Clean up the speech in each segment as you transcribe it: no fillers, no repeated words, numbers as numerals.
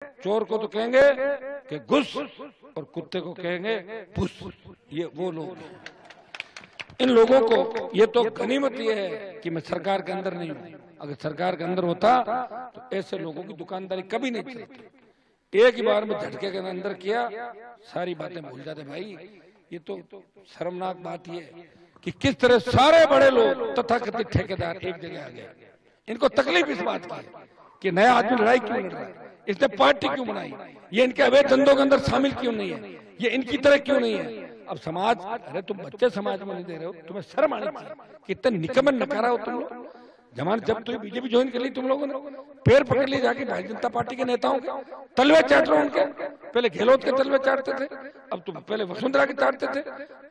चोर को तो कहेंगे कि घुस और कुत्ते को कहेंगे पुस। ये वो लोग हैं। इन लोगों को ये तो गनीमत ये है कि मैं सरकार के अंदर नहीं हूं। अगर सरकार के अंदर होता तो ऐसे लोगों की दुकानदारी कभी नहीं चलती। एक ही बार में झटके के अंदर किया, सारी बातें भूल जाते। भाई ये तो शर्मनाक बात ये है कि किस तरह सारे बड़े लोग तथाकथित ठेकेदार एक जगह आ गए। इनको तकलीफ इस बात की है कि नया आदमी लड़ाई क्यों लड़ रहा है, इसने पार्टी क्यों बनाई, ये इनके अवैध धंधों के अंदर शामिल क्यों नहीं है, ये इनकी तरह क्यों नहीं है। अब समाज, अरे तुम बच्चे समाज में नहीं दे रहे हो, तुम्हें शर्म आनी चाहिए। कितने निकम्मे नकारा हो तुम लोग। जमान जब तो बीजेपी ज्वाइन कर ली तुम लोगों ने, पैर पकड़ लिए जाके भारतीय जनता पार्टी के नेताओं के, तलवे चाट रहे उनके। पहले गहलोत के तलवे चाटते थे, अब तुम पहले वसुंधरा के चाटते थे,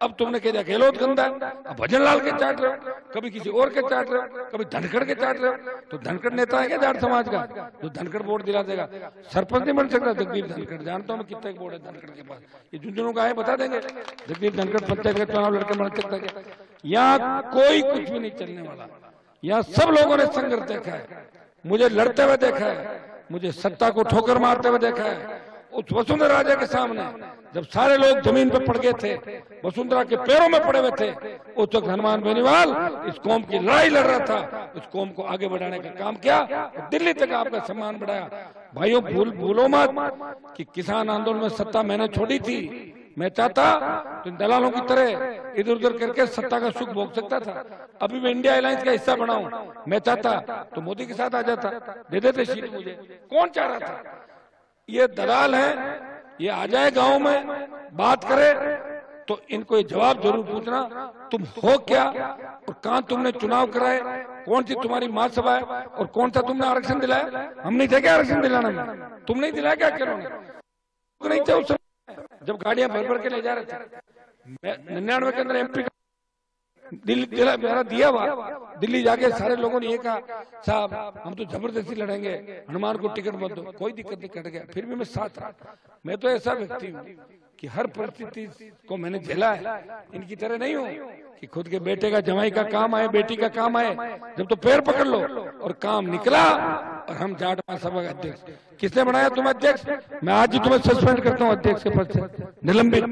अब तुमने कह दिया गहलोत गंदा है, अब भजन लाल के चाट रहे हो, कभी किसी और के चाट रहे हो, कभी धनखड़ के चाट रहे हो। तो धनखड़ नेता है क्या जाट समाज का जो धनखड़ वोट दिला देगा? सरपंच नहीं बन सकता जगदीप धनखड़। जानता हूँ मैं कितने वोट है धनखड़ के पास, ये झुंझुनू का है बता देंगे। जगदीप धनखड़ पंचायत का चुनाव लड़के बन सकता है? यहाँ कोई कुछ भी नहीं चलने वाला। यहाँ सब लोगों ने संघर्ष देखा है, मुझे लड़ते हुए देखा है, मुझे सत्ता को ठोकर मारते हुए देखा है। उस वसुंधरा राजे के सामने जब सारे लोग जमीन पर पड़ गए थे, वसुंधरा के पैरों में पड़े हुए थे, उस वक्त हनुमान बेनीवाल इस कौम की लड़ाई लड़ रहा था। उस कौम को आगे बढ़ाने का काम किया, दिल्ली तक आपका सम्मान बढ़ाया। भाइयों भूलो मत कि किसान आंदोलन में सत्ता मैंने छोड़ी थी। मैं चाहता तो दलालों की तरह इधर उधर करके सत्ता का सुख भोग सकता था। अभी मैं इंडिया अलायंस का हिस्सा बनाऊं, मैं चाहता तो मोदी के साथ आ जाता, दे देते सीट मुझे। कौन चाह रहा था? ये दलाल हैं, ये आ जाए गांव में बात करे तो इनको ये जवाब जरूर पूछना, तुम हो क्या और कहां तुमने चुनाव कराए, कौन सी तुम्हारी महासभा है और कौन सा तुमने आरक्षण दिलाया? हम नहीं थे क्या आरक्षण दिलाना में? तुम नहीं दिलाया क्या? अकेलों ने नहीं थे उस समय जब गाड़ियां भर भर के ले जा रहे थे। 99 के अंदर एमपी दिल्ली मेरा दिया हुआ, दिल्ली जाके सारे लोगों ने ये कहा साहब हम तो जबरदस्ती लड़ेंगे, हनुमान को टिकट मत दो। कोई दिक्कत नहीं, कट गया। फिर भी मैं साथ रहा। मैं तो ऐसा व्यक्ति हूँ कि हर परिस्थिति को मैंने झेला है। इनकी तरह नहीं हूँ कि खुद के बेटे का जमाई का काम आए, बेटी का काम आए, जब तो पैर पकड़ लो। और काम निकला और हम जाट महासभा का अध्यक्ष। किसने बनाया तुम अध्यक्ष? मैं आज ही तुम्हें सस्पेंड करता हूँ अध्यक्ष के पद से, निलंबित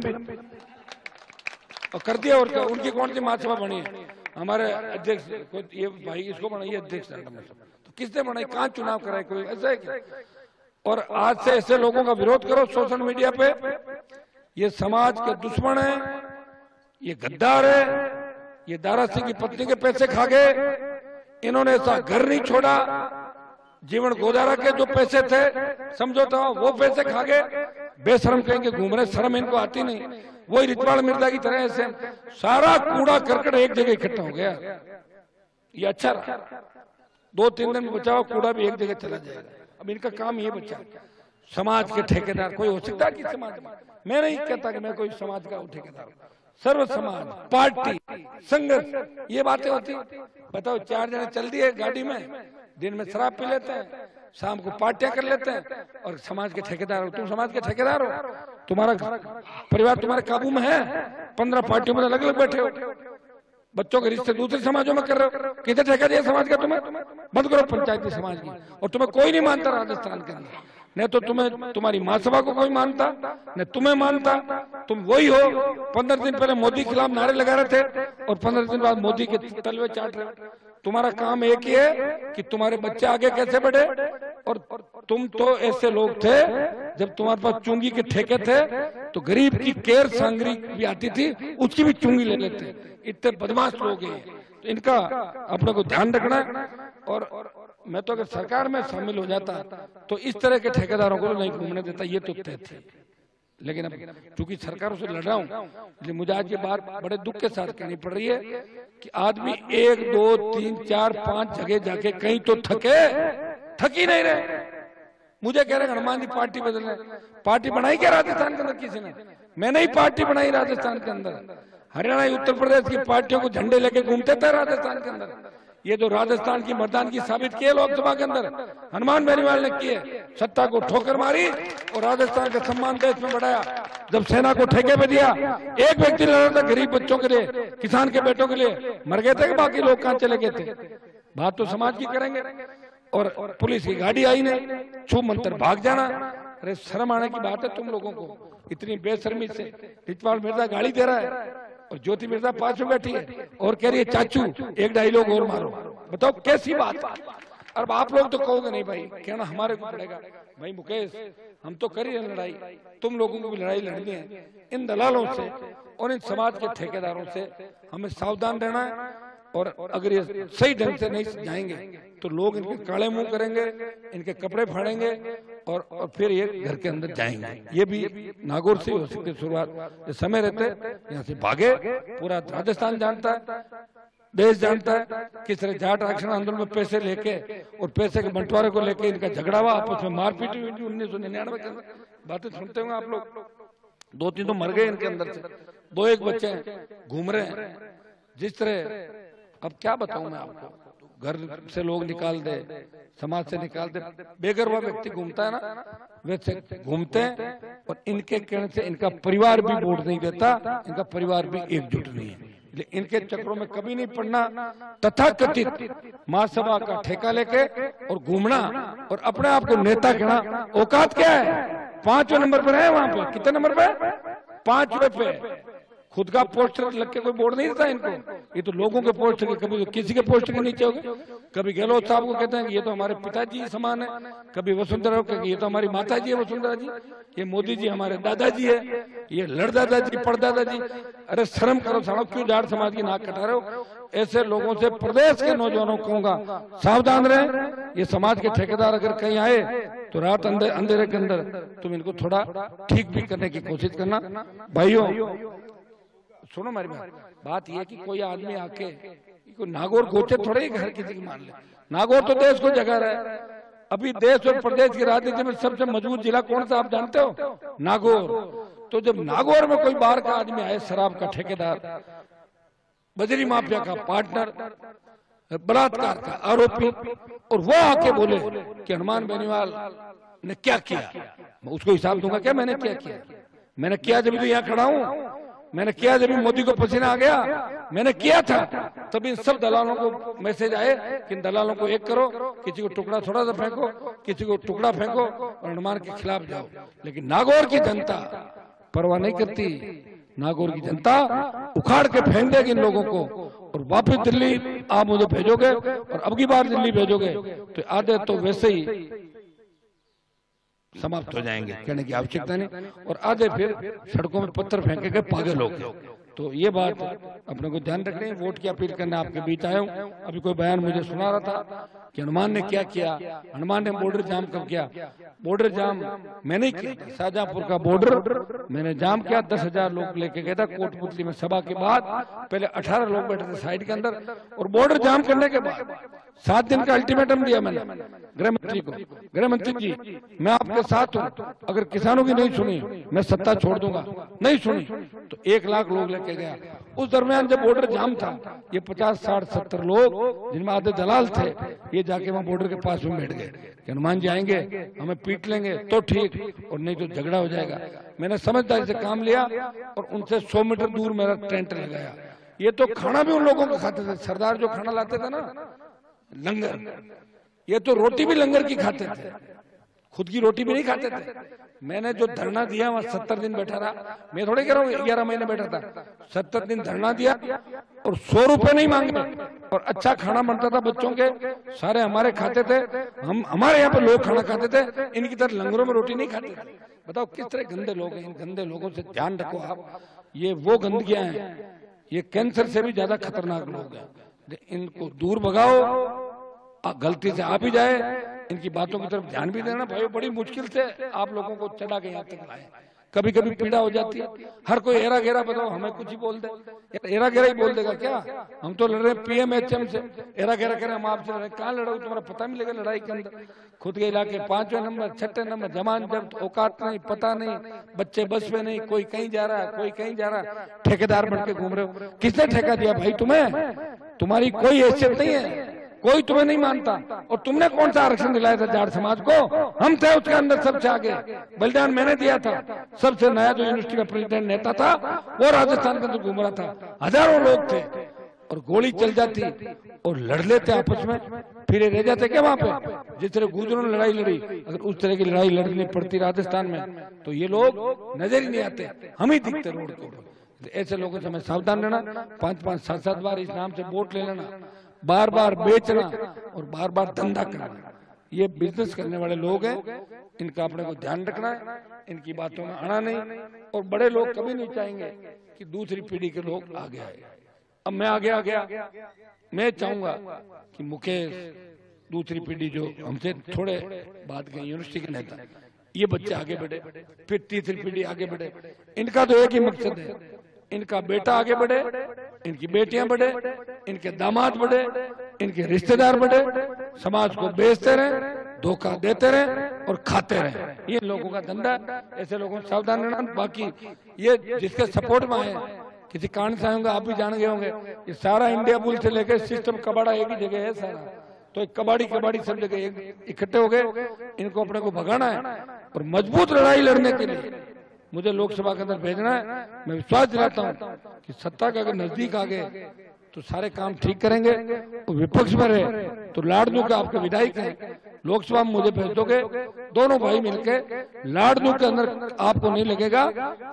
और कर दिया। और क्या उनकी कौन सी महासभा बनी है? हमारे अध्यक्ष ये भाई इसको बनाइए अध्यक्ष। तो किसने बनाई? कहाँ चुनाव कराए? कोई ऐसा है क्या? और आज से ऐसे लोगों का विरोध करो सोशल मीडिया पे। ये समाज के दुश्मन है, ये गद्दार है, ये दारा सिंह की पत्नी के पैसे खा गए। इन्होंने ऐसा घर नहीं छोड़ा, जीवन गोदारा के जो पैसे थे समझौता वो पैसे खा गए। बेशरम कहेंगे घूम रहे, शर्म इनको आती नहीं। वही रितवाड़ मिर्जा की तरह ऐसे सारा कूड़ा करकट एक जगह इकट्ठा हो गया। ये अच्छा रहा, 2-3 दिन में बचाओ, कूड़ा भी एक जगह चला जाएगा। अब इनका काम ये बचा। समाज के ठेकेदार कोई हो सकता है कि समाज में? मैं नहीं कहता कि मैं कोई समाज का ठेकेदार हूं। सर्व समाज, पार्टी, संघर्ष, ये बातें होती। बताओ 4 जने चल दिए गाड़ी में, दिन में शराब पी लेते हैं, शाम को पार्टियां कर लेते हैं और समाज के ठेकेदार हो। तुम समाज के ठेकेदार हो? तुम्हारा परिवार तुम्हारे काबू में है? 15 पार्टियों में अलग अलग बैठे हो, बच्चों के रिश्ते दूसरे समाजों में कर रहे हो। किधर ठेका दिया समाज का तुम्हें? बंद करो पंचायती समाज की। और तुम्हें कोई नहीं मानता राजस्थान के अंदर, न तो तुम्हें तुम्हारी महासभा को कोई मानता, न तुम्हें मानता। तुम वही हो 15 दिन पहले मोदी के खिलाफ नारे लगा रहे थे और 15 दिन बाद मोदी के तलवे चाट रहे हो। तुम्हारा काम एक ही है कि तुम्हारे बच्चे आगे कैसे बढ़े। और तुम तो ऐसे लोग थे जब तुम्हारे पास चुंगी के ठेके थे तो गरीब की केर सांगरी भी आती थी, उसकी भी चुंगी ले लेते। इतने बदमाश लोग हैं। तो इनका अपने को ध्यान रखना है। और मैं तो अगर सरकार में शामिल हो जाता तो इस तरह के ठेकेदारों को नहीं घूमने देता, ये तो तय थे। लेकिन अब चूंकि सरकारों से लड़ रहा हूं, इसलिए मुझे आज ये बात बड़े दुख के साथ कहनी पड़ रही है कि आदमी 1, 2, 3, 4, 5 जगह जाके कहीं तो थक ही नहीं रहे। मुझे कह रहे हनुमान जी पार्टी बदल रहे। पार्टी बनाई क्या राजस्थान के अंदर किसी ने? मैंने ही पार्टी बनाई राजस्थान के अंदर। हरियाणा, उत्तर प्रदेश की पार्टियों को झंडे लेके घूमते थे राजस्थान के अंदर। ये जो राजस्थान की मर्दानगी साबित की है लोकसभा के अंदर, हनुमान बेनीवाल ने की है। सत्ता को ठोकर मारी और राजस्थान का सम्मान देश में बढ़ाया। जब सेना को ठेके पे दिया, एक व्यक्ति लड़ रहा था गरीब बच्चों के लिए, किसान के बेटों के लिए, मर गए थे कि बाकी लोग कहां चले गए थे? बात तो समाज की करेंगे। और पुलिस की गाड़ी आई नहीं, छू मंतर भाग जाना। अरे शर्म आने की बात है तुम लोगों को, इतनी बेशर्मी से। रिचपाल मिर्जा गाड़ी दे रहा है और ज्योति मिर्जा पास में बैठी है और कह रही है चाचू एक डायलॉग और मारो। बताओ कैसी बात। अब आप लोग तो कहोगे नहीं भाई, कहना हमारे को पड़ेगा। भाई मुकेश, हम तो कर रहे हैं लड़ाई, तुम लोगों को भी लड़ाई लड़नी है। इन दलालों से और इन समाज के ठेकेदारों से हमें सावधान रहना है। और अगर ये सही ढंग से नहीं जाएंगे तो लोग इनके काले मुंह करेंगे, इनके कपड़े फाड़ेंगे और फिर ये घर के अंदर जाएंगे। ये भी नागौर से हो सकती शुरुआत। समय रहते यहाँ से भागे, पूरा राजस्थान जानता है, देश जानता है किस तरह जाट आरक्षण आंदोलन में पैसे लेके और पैसे के बंटवारे को लेके इनका झगड़ा हुआ, आपस में मारपीट हुई 1999 के अंदर। बातें सुनते होंगे आप लोग। 2-3 तो मर गए इनके अंदर से, 2-1 बच्चे घूम रहे हैं। जिस तरह अब क्या बताऊं मैं आपको, घर से लोग निकाल दे, समाज से निकाल दे, बेघर हुआ व्यक्ति घूमता है ना, वैसे घूमते हैं। और इनके कहने से इनका परिवार भी वोट नहीं देता, इनका परिवार भी एकजुट नहीं है। इनके चक्रों में कभी नहीं पड़ना। तथाकथित महासभा का ठेका लेके और घूमना और अपने आप को नेता कहना, औकात क्या है? 5वें नंबर पर है वहां पे। कितने नंबर पे? 5वें पे। खुद का पोस्टर लग के कोई बोर्ड नहीं देता इनको। ये तो लोगों के पोस्टर के, कभी तो किसी के पोस्टर के नीचे होंगे। कभी गहलोत साहब को कहते हैं कि ये तो हमारे पिताजी समान है, कभी वसुंधरा को ये तो हमारी माता जी है वसुंधरा जी, ये मोदी जी हमारे दादाजी है, ये लड़दादा जी परदादा जी। अरे शर्म करो सालो, क्यों जाट समाज की नाक कटा रहे हो? ऐसे लोगों से प्रदेश के नौजवानों को कहूंगा सावधान रहे। ये समाज के ठेकेदार अगर कहीं आए तो रात अंधेरे के अंदर तुम इनको थोड़ा ठीक भी करने की कोशिश करना। भाइयों सुनो मेरी बात ये कि कोई आदमी आके कोई नागौर गोचे थोड़े ही घर किसी की मान ले। नागौर तो देश को जगह है। अभी देश और प्रदेश की राजनीति में सबसे मजबूत जिला कौन सा आप जानते हो? नागौर। तो जब नागौर में कोई बाहर का आदमी आए, शराब का ठेकेदार, बजरी माफिया का पार्टनर, बलात्कार का आरोपी, और वो आके बोले कि हनुमान बेनीवाल ने क्या किया, मैं उसको हिसाब दूंगा क्या मैंने क्या किया? मैंने किया जब तो यहाँ खड़ा हूँ, मैंने किया जब मोदी को पसीना आ गया, मैंने किया था। तब इन सब दलालों को मैसेज आए कि इन दलालों को एक करो, किसी को टुकड़ा थोड़ा सा फेंको, किसी को टुकड़ा फेंको और हनुमान के खिलाफ जाओ। लेकिन नागौर की जनता परवाह नहीं करती। नागौर की जनता उखाड़ के फेंक देगी इन लोगों को। और वापस दिल्ली आप मुझे भेजोगे और अब की बार दिल्ली भेजोगे तो आधे तो वैसे ही समाप्त हो जाएंगे, कहने की आवश्यकता नहीं। और आधे फिर सड़कों में पत्थर फेंके गए पागल लोग। तो ये बात अपने को ध्यान रखनी है। वोट की अपील करने आपके बीच आया हूँ। अभी कोई बयान मुझे सुना रहा था कि हनुमान ने क्या किया, हनुमान ने बॉर्डर जाम कब किया? बॉर्डर जाम मैंने किया था। शाहजहांपुर का बॉर्डर मैंने जाम किया। 10,000 लोग लेके गया था कोटपुतली में सभा के बाद। पहले 18 लोग बैठे थे साइड के अंदर। और बॉर्डर जाम करने के बाद 7 दिन का अल्टीमेटम दिया मैंने गृह मंत्री को। गृह मंत्री जी मैं आपके साथ हूँ, अगर किसानों की नहीं सुनी मैं सत्ता छोड़ दूंगा। नहीं सुनी तो 1 लाख लोग लेके गया। उस दरमियान जब बॉर्डर जाम था, ये 50, 60, 70 लोग जिनमें आधे दलाल थे, ये जाके वहां बॉर्डर के पास में बैठ गए कि हनुमान जी आएंगे हमें पीट लेंगे तो ठीक, और नहीं तो झगड़ा हो जाएगा। मैंने समझदारी से काम लिया और उनसे 100 मीटर दूर मेरा टेंट लगाया। ये तो खाना भी उन लोगों को खाते थे। सरदार जो खाना लाते थे ना, लंगर, ये तो रोटी भी लंगर की खाते थे, खुद की रोटी भी नहीं खाते थे। मैंने जो धरना दिया वहां 70 दिन बैठा रहा। मैं थोड़े कह रहा हूँ 11 महीने बैठा था। 70 दिन धरना दिया और 100 रुपए नहीं मांगे। और अच्छा खाना बनता था बच्चों के, सारे हमारे खाते थे। हम हमारे यहाँ पे लोग खाना खाते थे, इनकी तरह लंगरों में रोटी नहीं खाते थे। बताओ किस तरह गंदे लोग हैं। इन गंदे लोगों से ध्यान रखो आप। ये वो गंदगियां हैं, ये कैंसर से भी ज्यादा खतरनाक लोग हैं। इनको दूर भगाओ। गलती से आप ही जाए, इनकी बातों की तरफ ध्यान भी देना। भाई बड़ी मुश्किल से आप लोगों को चढ़ा के यहाँ तक लाए। कभी कभी पीड़ा हो जाती है। हर कोई एरा घेरा बताओ, हमें कुछ ही बोल दे, एरा घेरा ही बोल देगा क्या? हम तो लड़ रहे PMHM से, एरा घेरा करें हम आपसे लड़ रहे। कहाँ लड़ो? तुम्हारा पता मिलेगा लड़ाई के अंदर। खुद के इलाके 5वें नंबर 6ठे नंबर, जमान जब्त, औकात नहीं, पता नहीं, बच्चे बस में नहीं, कोई कहीं जा रहा है, कोई कहीं जा रहा है, ठेकेदार बन के घूम रहे हो। किसने ठेका दिया भाई तुम्हें? तुम्हारी कोई हैसियत नहीं है, कोई तुम्हें नहीं मानता। और तुमने कौन सा आरक्षण दिलाया था जाट समाज को? हम थे उसके अंदर सबसे आगे, बलिदान मैंने दिया था। सबसे नया जो यूनिवर्सिटी का प्रेसिडेंट नेता था वो राजस्थान के अंदर घूम रहा था, हजारों लोग थे। और गोली चल जाती और लड़ लेते आपस में, फिर ये रह जाते क्या वहां पे? जिस तरह गुजरों ने लड़ाई लड़ी, अगर उस तरह की लड़ाई लड़नी पड़ती राजस्थान में तो ये लोग नजर ही नहीं आते, हम ही दिखते रोड को। ऐसे लोगों से हमें सावधान रहना। 5-5, 7-7 बार इस नाम से वोट ले लेना, बार बार बेचना और बार बार धंधा करना, ये बिजनेस करने वाले लोग हैं, इनका अपने को ध्यान रखना है, इनकी बातों में आना नहीं। और बड़े लोग कभी नहीं चाहेंगे कि दूसरी पीढ़ी के लोग आगे आए। अब मैं आगे आ गया, मैं चाहूंगा कि मुकेश, दूसरी पीढ़ी जो हमसे थोड़े बाद के यूनिवर्सिटी के नेता, ये बच्चे आगे बढ़े, फिर तीसरी पीढ़ी आगे बढ़े। इनका तो एक ही मकसद है, इनका बेटा आगे बढ़े, इनकी बेटियां बढ़े, इनके दामाद बढ़े, इनके रिश्तेदार बढ़े, समाज को बेचते रहे, धोखा देते रहे और खाते रहे। ये लोगों का धंधा, ऐसे लोगों को सावधान रहना। बाकी ये जिसके सपोर्ट में आए, किसी कारण से होंगे, आप भी जान गए होंगे, ये सारा इंडिया बुल से लेकर सिस्टम कबाड़ा एक ही जगह है सारा, तो एक कबाड़ी सब जगह इकट्ठे हो गए। इनको अपने को भगाना है और मजबूत लड़ाई लड़ने के लिए मुझे लोकसभा के अंदर भेजना है। मैं विश्वास दिलाता हूं कि सत्ता के अगर नजदीक आ गए तो सारे काम ठीक करेंगे, और विपक्ष में रहे तो लाडनू के आपके विधायक हैं, लोकसभा में मुझे भेज दोगे, दोनों भाई मिलके लाडनू के अंदर आपको नहीं लगेगा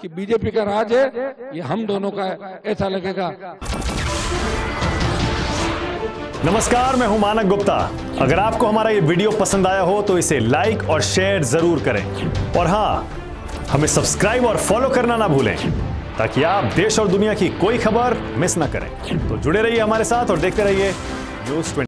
कि बीजेपी का राज है, ये हम दोनों का है, ऐसा लगेगा। नमस्कार, मैं हूं मानक गुप्ता। अगर आपको हमारा ये वीडियो पसंद आया हो तो इसे लाइक और शेयर जरूर करें, और हाँ, हमें सब्सक्राइब और फॉलो करना ना भूलें ताकि आप देश और दुनिया की कोई खबर मिस ना करें। तो जुड़े रहिए हमारे साथ और देखते रहिए न्यूज़ 20।